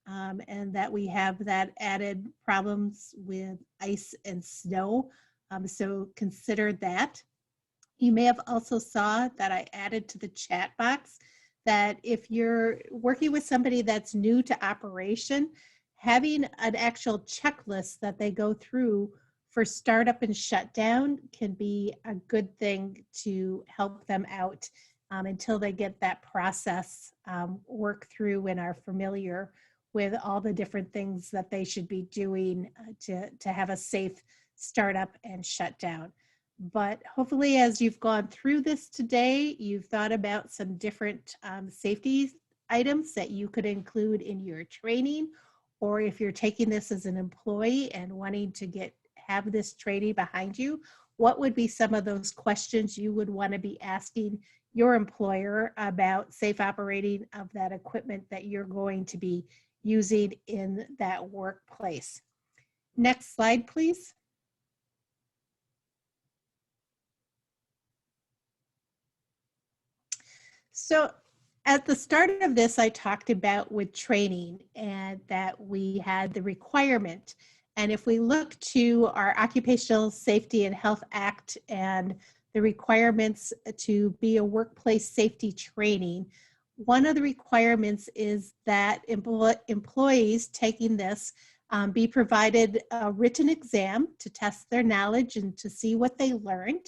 and that we have that added problems with ice and snow. So consider that. You may have also saw that I added to the chat box that if you're working with somebody that's new to operation, having an actual checklist that they go through for startup and shutdown can be a good thing to help them out until they get that process work through and are familiar with all the different things that they should be doing to have a safe startup and shutdown. But hopefully, as you've gone through this today, you've thought about some different safety items that you could include in your training, or if you're taking this as an employee and wanting to have this training behind you, what would be some of those questions you would want to be asking your employer about safe operating of that equipment that you're going to be using in that workplace? Next slide, please. So at the start of this, I talked about with training and that we had the requirement. And if we look to our Occupational Safety and Health Act and the requirements to be a workplace safety training, one of the requirements is that employees taking this be provided a written exam to test their knowledge and to see what they learned.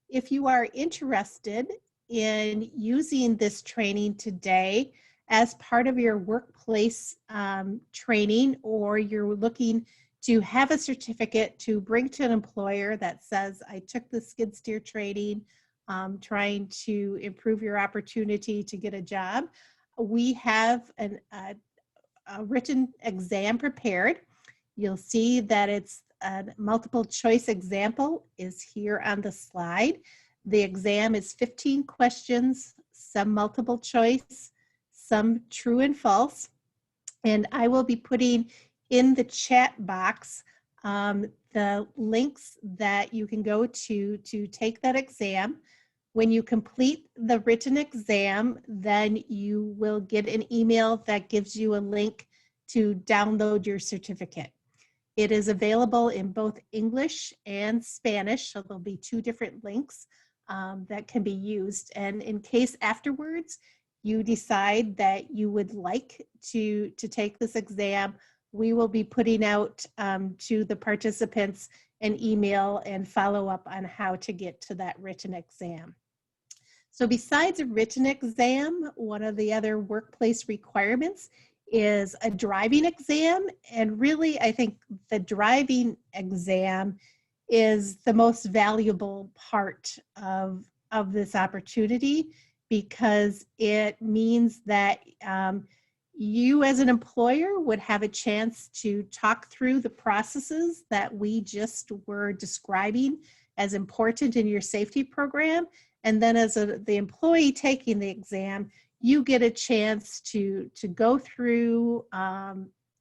If you are interested in using this training today as part of your workplace training, or you're looking to have a certificate to bring to an employer that says, I took the skid steer training, trying to improve your opportunity to get a job, we have a written exam prepared. You'll see that it's a multiple choice example is here on the slide. The exam is 15 questions, some multiple choice, some true and false. And I will be putting in the chat box the links that you can go to take that exam. When you complete the written exam, then you will get an email that gives you a link to download your certificate. It is available in both English and Spanish, so there'll be 2 different links that can be used. And in case afterwards you decide that you would like to take this exam, we will be putting out to the participants an email and follow up on how to get to that written exam. So besides a written exam, one of the other workplace requirements is a driving exam. And really, I think the driving exam is the most valuable part of this opportunity, because it means that you as an employer would have a chance to talk through the processes that we just were describing as important in your safety program. And then as the employee taking the exam, you get a chance to go through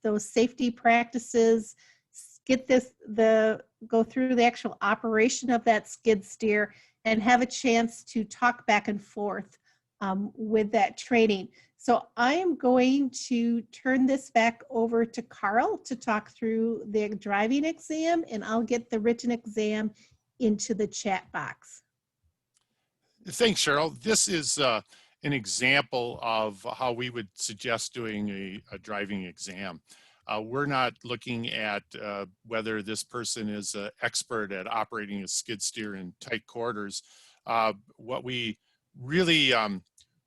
those safety practices, go through the actual operation of that skid steer, and have a chance to talk back and forth with that training. So I am going to turn this back over to Carl to talk through the driving exam, and I'll get the written exam into the chat box. Thanks, Cheryl. This is an example of how we would suggest doing a driving exam. We're not looking at whether this person is an expert at operating a skid steer in tight quarters. What we really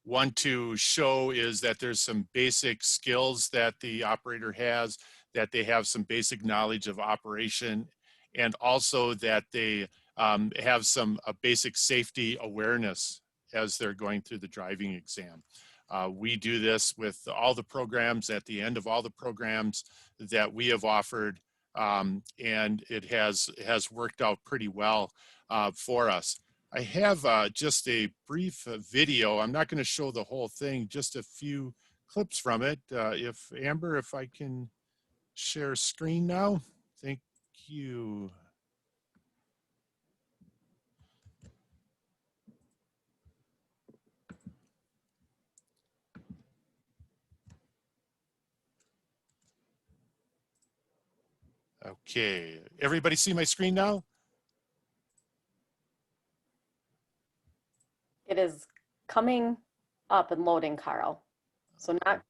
want to show is that there's some basic skills that the operator has, that they have some basic knowledge of operation, and also that they have some basic safety awareness as they're going through the driving exam. We do this with all the programs, at the end of all the programs that we have offered, and it has worked out pretty well for us. I have just a brief video. I'm not going to show the whole thing, just a few clips from it. Amber, if I can share screen now. Thank you. Okay, everybody see my screen now? It is coming up and loading, Carl. So not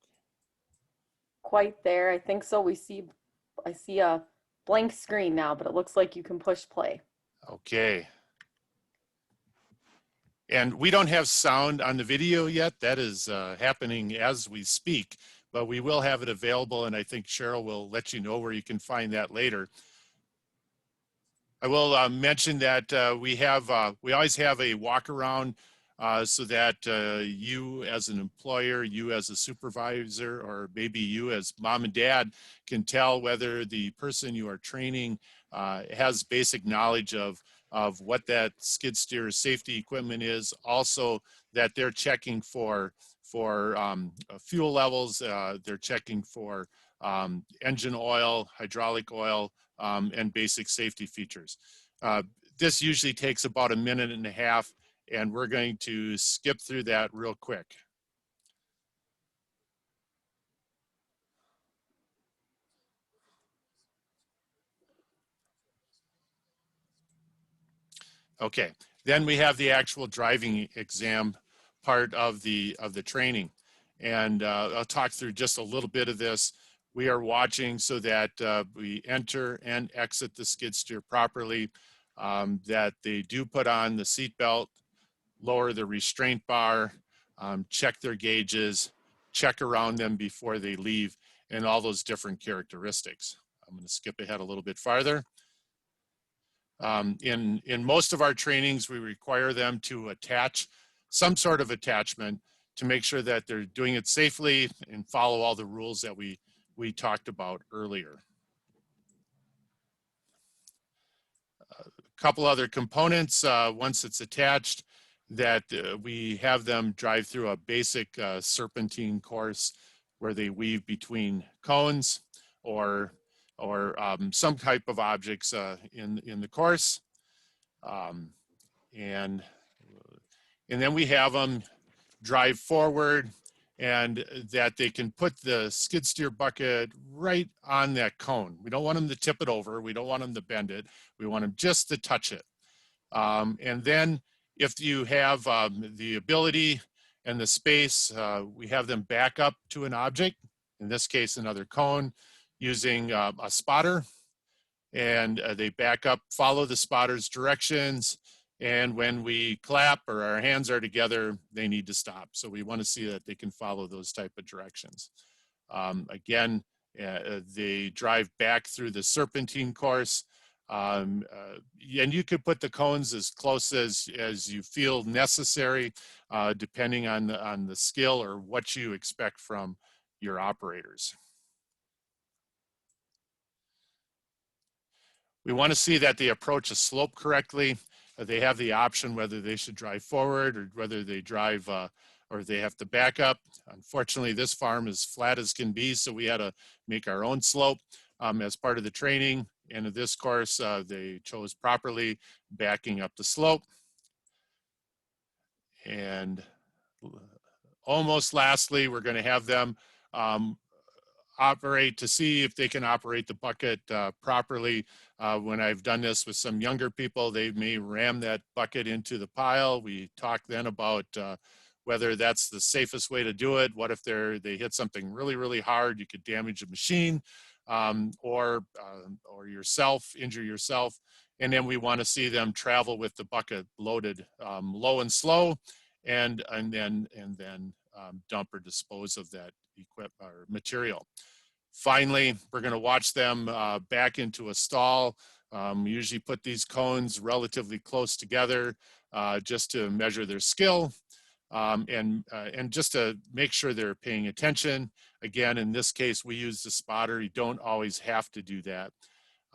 quite there. I think so. I see a blank screen now, but it looks like you can push play. Okay. And we don't have sound on the video yet. That is happening as we speak, but we will have it available, and I think Cheryl will let you know where you can find that later. I will mention that we always have a walk around so that you as an employer, you as a supervisor, or maybe you as mom and dad can tell whether the person you are training has basic knowledge of what that skid steer safety equipment is. Also, that they're checking for fuel levels, they're checking for engine oil, hydraulic oil, and basic safety features. This usually takes about 1.5 minutes, and we're going to skip through that real quick. Okay, then we have the actual driving exam part of the training. And I'll talk through just a little bit of this. we are watching so that we enter and exit the skid steer properly, that they do put on the seat belt, lower the restraint bar, check their gauges, check around them before they leave, and all those different characteristics. I'm going to skip ahead a little bit farther. In most of our trainings, we require them to attach some sort of attachment to make sure that they're doing it safely and follow all the rules that we talked about earlier. A couple other components, once it's attached, that we have them drive through a basic serpentine course where they weave between cones or some type of objects in the course. And then we have them drive forward, and that they can put the skid steer bucket right on that cone. We don't want them to tip it over. We don't want them to bend it. We want them just to touch it. And then if you have the ability and the space, we have them back up to an object, in this case, another cone, using a spotter. And they back up, follow the spotter's directions. And when we clap or our hands are together, they need to stop. So we want to see that they can follow those type of directions. Again, they drive back through the serpentine course. And you could put the cones as close as you feel necessary, depending on the skill or what you expect from your operators. We want to see that they approach a slope correctly. They have the option whether they should drive forward or whether they drive or they have to back up. Unfortunately, this farm is flat as can be, so we had to make our own slope as part of the training. And in this course, they chose properly, backing up the slope. And almost lastly, we're going to have them operate to see if they can operate the bucket properly. When I've done this with some younger people, they may ram that bucket into the pile. We talk then about whether that's the safest way to do it. What if they hit something really, really hard? You could damage a machine or yourself, injure yourself. And then we want to see them travel with the bucket loaded low and slow, and then dump or dispose of that equipment or material. Finally, we're going to watch them back into a stall. We usually put these cones relatively close together just to measure their skill and just to make sure they're paying attention. Again, in this case, we use the spotter. You don't always have to do that.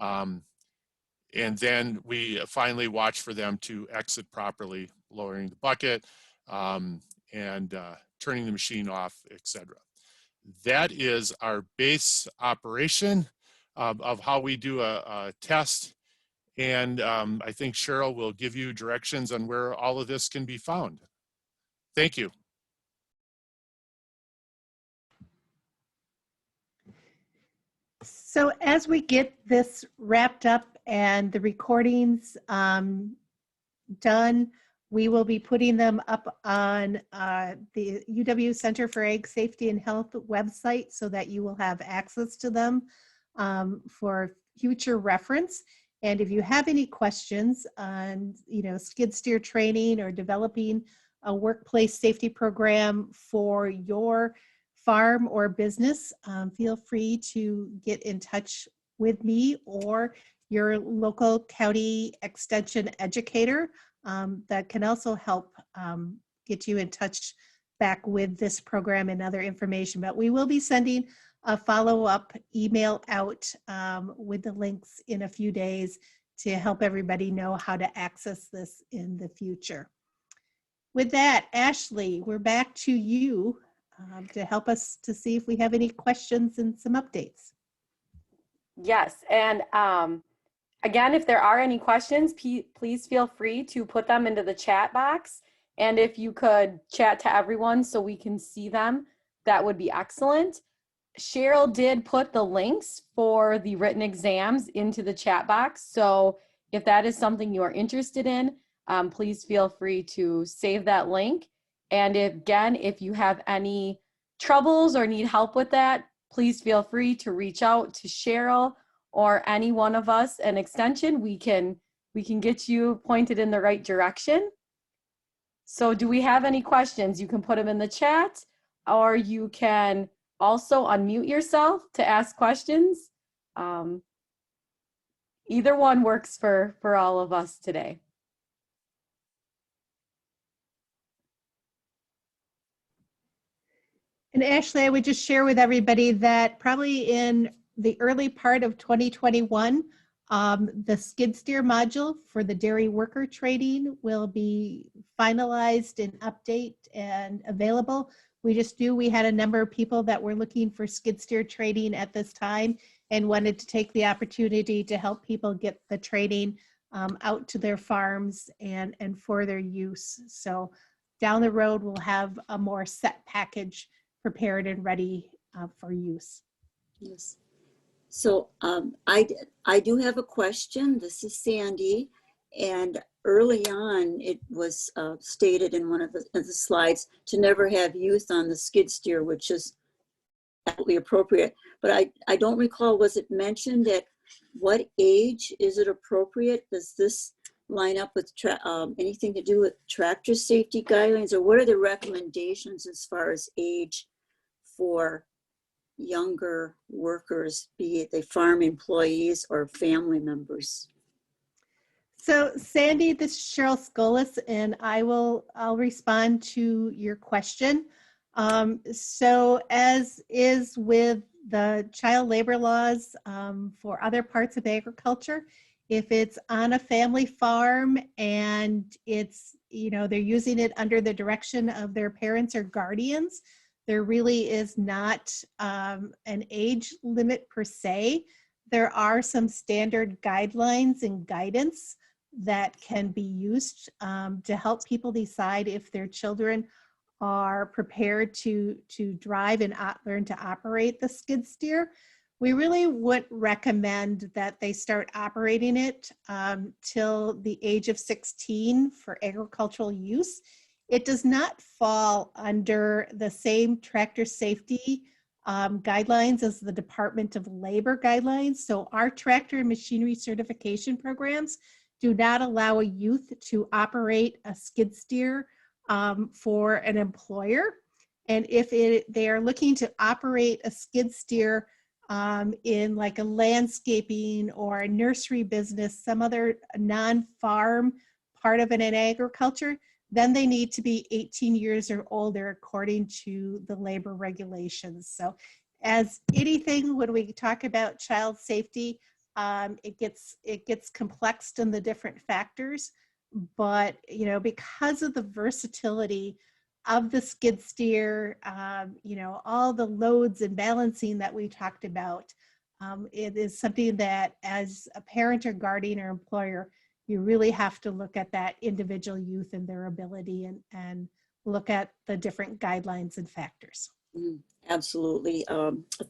And then we finally watch for them to exit properly, lowering the bucket and turning the machine off, etc. That is our base operation of how we do a test. And I think Cheryl will give you directions on where all of this can be found. Thank you. So as we get this wrapped up and the recordings done, we will be putting them up on the UW Center for Ag Safety and Health website so that you will have access to them for future reference. And if you have any questions on, skid steer training or developing a workplace safety program for your farm or business, feel free to get in touch with me or your local county extension educator. That can also help get you in touch back with this program and other information. But we will be sending a follow-up email out with the links in a few days to help everybody know how to access this in the future. With that, Ashley, we're back to you to help us to see if we have any questions and some updates. Yes, and again, if there are any questions, please feel free to put them into the chat box. And if you could chat to everyone so we can see them, that would be excellent. Cheryl did put the links for the written exams into the chat box. So if that is something you are interested in, please feel free to save that link. And if you have any troubles or need help with that, please feel free to reach out to Cheryl or any one of us in Extension. We can get you pointed in the right direction. So do we have any questions? You can put them in the chat, or you can also unmute yourself to ask questions. Either one works for all of us today. And Ashley, I would just share with everybody that probably in the early part of 2021, the skid steer module for the dairy worker training will be finalized and update and available. We just knew we had a number of people that were looking for skid steer training at this time and wanted to take the opportunity to help people get the training out to their farms and for their use. So down the road, we'll have a more set package prepared and ready for use. Yes. So I do have a question. This is Sandy. And early on, it was stated in one of the slides to never have youth on the skid steer, which is absolutely appropriate. But I don't recall, was it mentioned at what age is it appropriate? Does this line up with anything to do with tractor safety guidelines, or what are the recommendations as far as age for younger workers, be it they farm employees or family members? So Sandy, this is Cheryl Skjolaas, and I'll respond to your question. So as is with the child labor laws for other parts of agriculture, if it's on a family farm and it's, they're using it under the direction of their parents or guardians, there really is not an age limit per se. There are some standard guidelines and guidance that can be used to help people decide if their children are prepared to drive and learn to operate the skid steer. We really wouldn't recommend that they start operating it till the age of 16 for agricultural use. It does not fall under the same tractor safety guidelines as the Department of Labor guidelines. So our tractor and machinery certification programs do not allow a youth to operate a skid steer for an employer. And if they are looking to operate a skid steer in like a landscaping or a nursery business, some other non-farm part of an agriculture, then they need to be 18 years or older according to the labor regulations. So as anything, when we talk about child safety, it gets complexed in the different factors, but because of the versatility of the skid steer, all the loads and balancing that we talked about, it is something that as a parent or guardian or employer, you really have to look at that individual youth and their ability and look at the different guidelines and factors. Absolutely.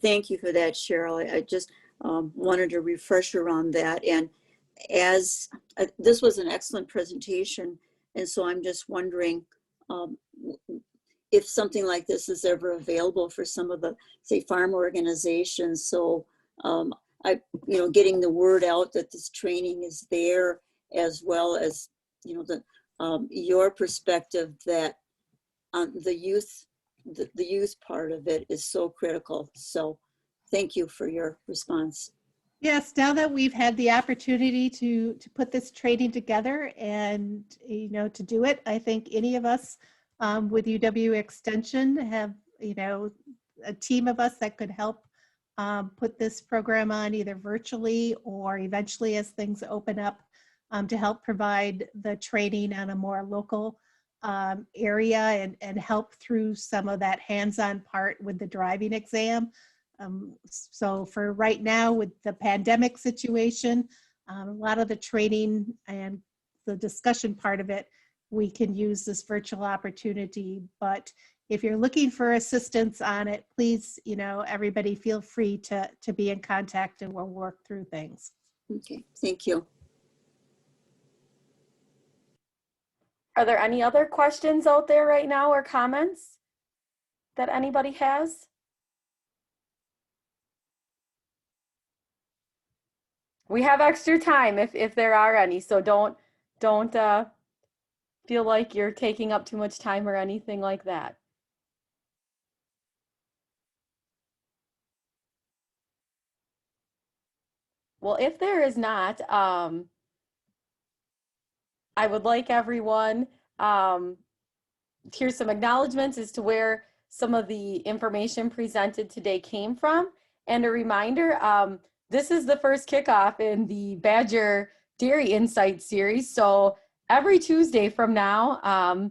Thank you for that, Cheryl. I just wanted a refresher on that. And as this was an excellent presentation, and so I'm just wondering if something like this is ever available for some of the, say, farm organizations. So getting the word out that this training is there, as well as your perspective that the youth part of it is so critical. So thank you for your response. Yes, now that we've had the opportunity to put this training together and to do it, I think any of us with UW Extension have a team of us that could help put this program on either virtually or eventually as things open up to help provide the training on a more local area and help through some of that hands-on part with the driving exam. So for right now with the pandemic situation, a lot of the training and the discussion part of it, we can use this virtual opportunity. But if you're looking for assistance on it, please, everybody feel free to be in contact and we'll work through things. Okay, thank you. Are there any other questions out there right now or comments that anybody has? We have extra time if there are any, so don't feel like you're taking up too much time or anything like that. Well, if there is not, I would like everyone, here's some acknowledgments as to where some of the information presented today came from. And a reminder, this is the first kickoff in the Badger Dairy Insight series. So every Tuesday from now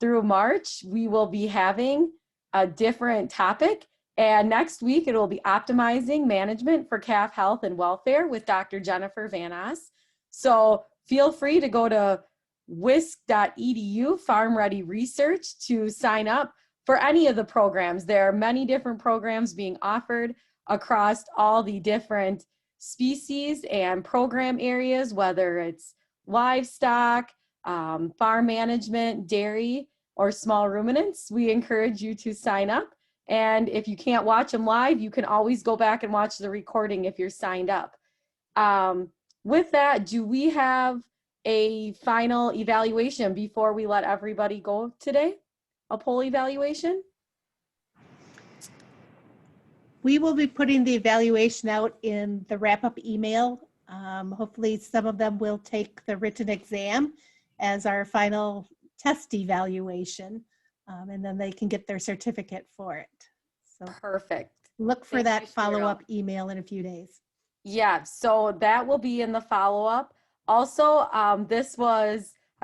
through March, we will be having a different topic. And next week, it will be optimizing management for calf health and welfare with Dr. Jennifer Van Oss. So feel free to go to wisc.edu Farm Ready Research to sign up for any of the programs. There are many different programs being offered across all the different species and program areas, whether it's livestock, farm management, dairy, or small ruminants. We encourage you to sign up. And if you can't watch them live, you can always go back and watch the recording if you're signed up. With that, do we have a final evaluation before we let everybody go today? A poll evaluation? We will be putting the evaluation out in the wrap-up email. Hopefully some of them will take the written exam as our final test evaluation, and then they can get their certificate for it. So Perfect. look for Thank that you, Cheryl. follow-up email in a few days. Yeah, so that will be in the follow-up. Also, I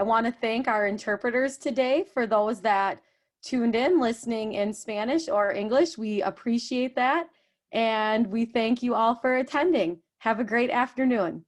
want to thank our interpreters today for those that tuned in listening in Spanish or English. We appreciate that. And we thank you all for attending. Have a great afternoon.